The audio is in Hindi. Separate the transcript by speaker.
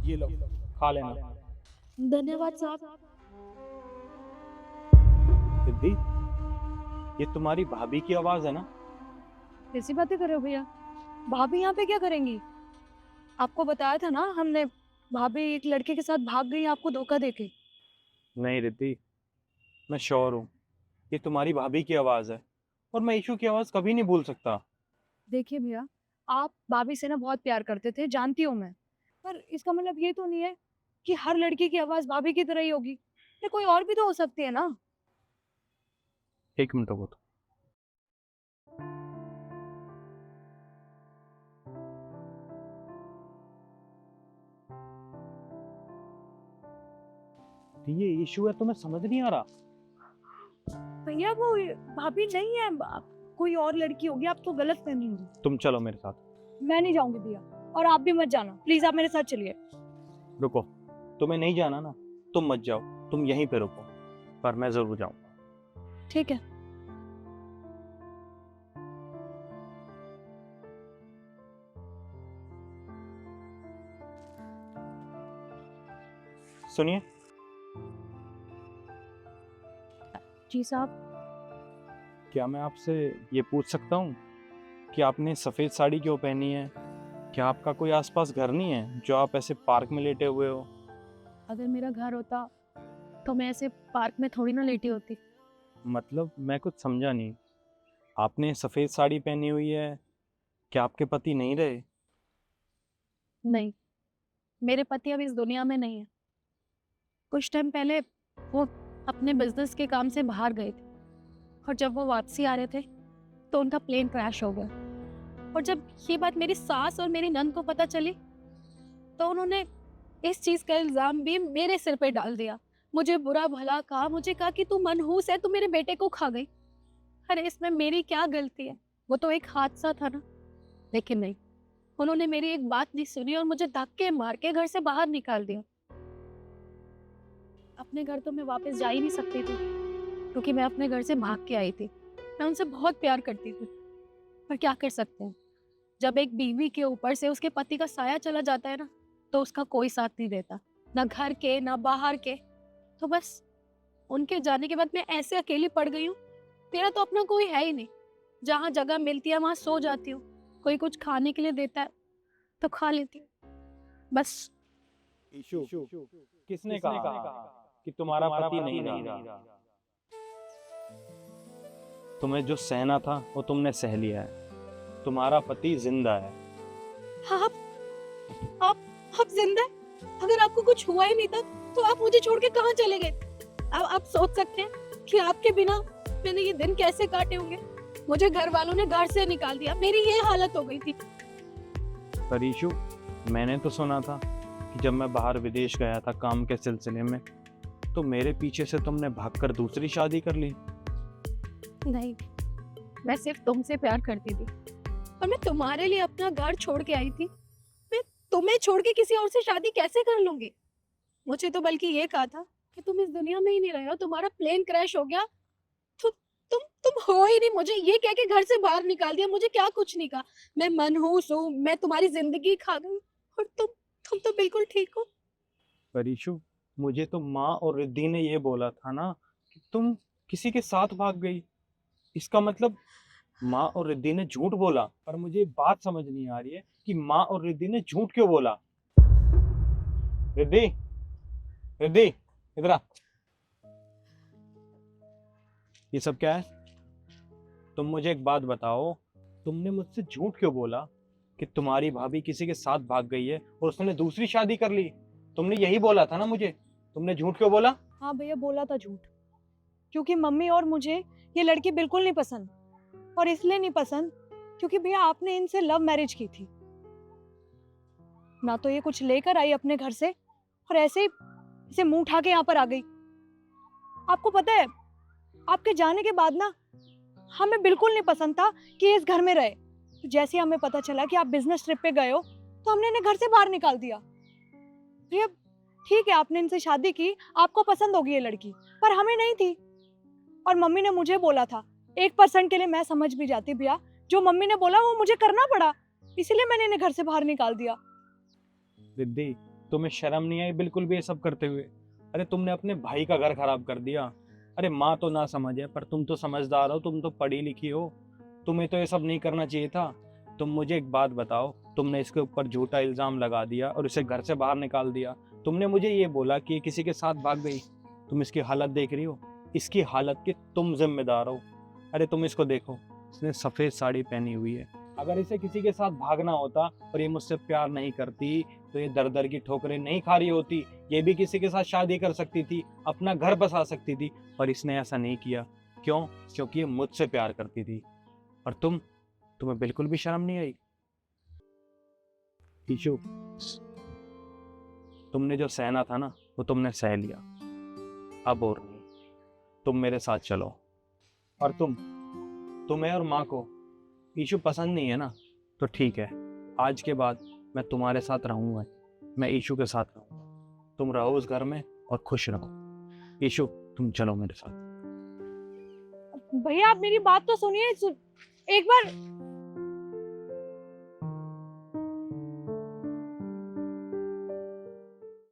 Speaker 1: ये लो, खा लेना।
Speaker 2: धन्यवाद साहब।
Speaker 1: सिद्धि, ये तुम्हारी भाभी की आवाज है ना?
Speaker 2: कैसी बातें कर रहे हो भैया? भाभी यहाँ पे क्या करेंगी? आपको बताया था ना हमने, भाभी एक लड़के के साथ भाग गई आपको धोखा देके।
Speaker 1: नहीं रिद्धि, मैं श्योर हूँ ये तुम्हारी भाभी की आवाज है, और मैं ईशू की आवाज कभी नहीं भूल सकता।
Speaker 2: देखिए भैया, आप भाभी से ना बहुत प्यार करते थे, जानती हूँ मैं। पर इसका मतलब ये तो नहीं है कि हर लड़की की आवाज भाभी की तरह ही होगी। ये कोई और भी तो हो सकती है ना।
Speaker 1: एक मिनट रुको तो। ये इशू है, तुम्हें समझ नहीं आ रहा?
Speaker 2: भैया वो भाभी नहीं है, कोई और लड़की होगी, आपको गलत फहमी होगी।
Speaker 1: तुम चलो मेरे साथ।
Speaker 2: मैं नहीं जाऊंगी भैया, और आप भी मत जाना प्लीज, आप मेरे साथ चलिए।
Speaker 1: रुको, तुम्हें नहीं जाना ना, तुम मत जाओ, तुम यहीं पे रुको, पर मैं जरूर जाऊंगा।
Speaker 2: ठीक है।
Speaker 1: सुनिए,
Speaker 2: जी साहब।
Speaker 1: क्या मैं आपसे ये पूछ सकता हूँ कि आपने सफेद साड़ी क्यों पहनी है? क्या आपका कोई आसपास घर नहीं है जो आप ऐसे पार्क में लेटे हुए हो?
Speaker 2: अगर मेरा घर होता तो मैं ऐसे पार्क में थोड़ी ना लेटी होती।
Speaker 1: मतलब मैं कुछ समझा नहीं। आपने सफेद साड़ी पहनी हुई है, क्या आपके पति नहीं रहे?
Speaker 2: नहीं, मेरे पति अब इस दुनिया में नहीं है। कुछ टाइम पहले वो अपने बिजनेस के काम से बाहर गए थे, और जब वो वापसी आ रहे थे तो उनका प्लेन क्रैश हो गया। और जब ये बात मेरी सास और मेरी नंद को पता चली तो उन्होंने इस चीज का इल्जाम भी मेरे सिर पे डाल दिया। मुझे बुरा भला कहा, मुझे कहा कि तू मनहूस है, तू मेरे बेटे को खा गई। अरे इसमें मेरी क्या गलती है? वो तो एक हादसा था ना। लेकिन नहीं, उन्होंने मेरी एक बात नहीं सुनी और मुझे धक्के मार के घर से बाहर निकाल दिया। अपने घर तो मैं वापस जा ही नहीं सकती थी, क्योंकि मैं अपने घर से भाग के आई थी। मैं उनसे बहुत प्यार करती थी, पर क्या कर सकते हैं, जब एक बीवी के ऊपर से उसके पति का साया चला जाता है ना, तो उसका कोई साथ नहीं देता, ना घर के ना बाहर के। तो बस उनके जाने के बाद मैं ऐसे अकेली पड़ गई हूँ। मेरा तो अपना कोई है ही नहीं। जहाँ जगह मिलती है वहां सो जाती हूँ, कोई कुछ खाने के लिए देता है तो खा लेती हूँ, बस।
Speaker 1: ईशु, किसने कहा कि तुम्हारा पति नहीं रहा? तुम्हें जो सहना था वो तुमने सह लिया है। तुम्हारा पति जिंदा है।
Speaker 2: हाँ, आप आप जिंदा हैं? अगर आपको कुछ हुआ ही नहीं था तो आप मुझे छोड़ के कहाँ चले गए? आप सोच सकते हैं कि आपके बिना मैंने ये दिन कैसे काटे होंगे। मुझे घर वालों ने घर से निकाल दिया, मेरी ये हालत हो गई थी।
Speaker 1: पर ईशु, मैंने तो सुना था कि जब मैं बाहर विदेश गया था काम के सिलसिले में, तो मेरे पीछे से तुमने भागकर दूसरी शादी कर ली।
Speaker 2: नहीं, मैं सिर्फ तुमसे प्यार करती थी, और मैं तुम्हारे लिए अपना घर छोड़ के आई थी। मैं तुम्हें छोड़ के किसी और से शादी कैसे कर लूंगी? मुझे तो बल्कि ये कहा था कि तुम इस दुनिया में ही नहीं रहे हो, तुम्हारा प्लेन क्रैश हो गया तो तुम हो ही नहीं। मुझे ये कह के घर से बाहर निकाल दिया, मुझे क्या कुछ नहीं कहा। मैं मनहूस हूँ, मैं तुम्हारी जिंदगी खा गई, और तुम तो बिल्कुल ठीक हो।
Speaker 1: पर ईशु, मुझे तो माँ और रिद्धि ने ये बोला था ना कि तुम किसी के साथ भाग गई। इसका मतलब माँ और रिद्धि ने झूठ बोला। पर मुझे बात समझ नहीं आ रही है कि माँ और रिद्धि ने झूठ क्यों बोला। रिद्धि, रिद्धि, इधर आ। ये सब क्या है? तुम मुझे एक बात बताओ, तुमने मुझसे झूठ क्यों बोला कि तुम्हारी भाभी किसी के साथ भाग गई है और उसने दूसरी शादी कर ली? तुमने यही बोला था ना मुझे, तुमने झूठ क्यों बोला?
Speaker 2: हाँ भैया, बोला था झूठ, क्योंकि मम्मी और मुझे ये लड़की बिल्कुल नहीं पसंद। और इसलिए नहीं पसंद क्योंकि भैया आपने इनसे लव मैरिज की थी ना, तो ये कुछ लेकर आई अपने घर से और ऐसे ही इसे मुंह उठा के यहाँ पर आ गई। आपको पता है, आपके जाने के बाद ना हमें बिल्कुल नहीं पसंद था कि ये इस घर में रहे। तो जैसे ही हमें पता चला कि आप बिजनेस ट्रिप पे गए हो, तो हमने इन्हें घर से बाहर निकाल दिया। भैया ठीक है, आपने इनसे शादी की, आपको पसंद होगी ये लड़की, पर हमें नहीं थी। और मम्मी ने मुझे बोला था, 1% के लिए मैं समझ भी जाती भैया, जो मम्मी ने बोला वो मुझे करना पड़ा, इसीलिए मैंने इन्हें घर से बाहर निकाल दिया।
Speaker 1: रिद्धि, तुम्हें शर्म नहीं आई बिल्कुल भी ये सब करते हुए? अरे तुमने अपने भाई का घर खराब कर दिया। अरे माँ तो ना समझे, पर तुम तो समझदार हो, तुम तो पढ़ी लिखी हो, तुम्हें तो ये सब नहीं करना चाहिए था। तुम मुझे एक बात बताओ, तुमने इसके ऊपर झूठा इल्जाम लगा दिया और इसे घर से बाहर निकाल दिया। तुमने मुझे ये बोला कि ये किसी के साथ भाग गई। तुम इसकी हालत देख रही हो, इसकी हालत के तुम जिम्मेदार हो। अरे तुम इसको देखो, इसने सफेद साड़ी पहनी हुई है। अगर इसे किसी के साथ भागना होता और ये मुझसे प्यार नहीं करती तो ये दर दर की ठोकरें नहीं खा रही होती। ये भी किसी के साथ शादी कर सकती थी, अपना घर बसा सकती थी, पर इसने ऐसा नहीं किया। क्यों? क्योंकि ये मुझसे प्यार करती थी। और तुम्हें बिल्कुल भी शर्म नहीं आई? ईशु, तुमने जो सहना था ना, वो तुमने सह लिया। अब और नहीं, तुम मेरे साथ चलो। और तुम्हें और माँ को ईशु पसंद नहीं है ना, तो ठीक है, आज के बाद मैं तुम्हारे साथ रहूंगा। मैं ईशु के साथ रहूंगा। तुम रहो उस घर में और खुश रहो। ईशु, तुम चलो मेरे साथ।
Speaker 2: भैया आप मेरी बात तो सुनिए, एक बार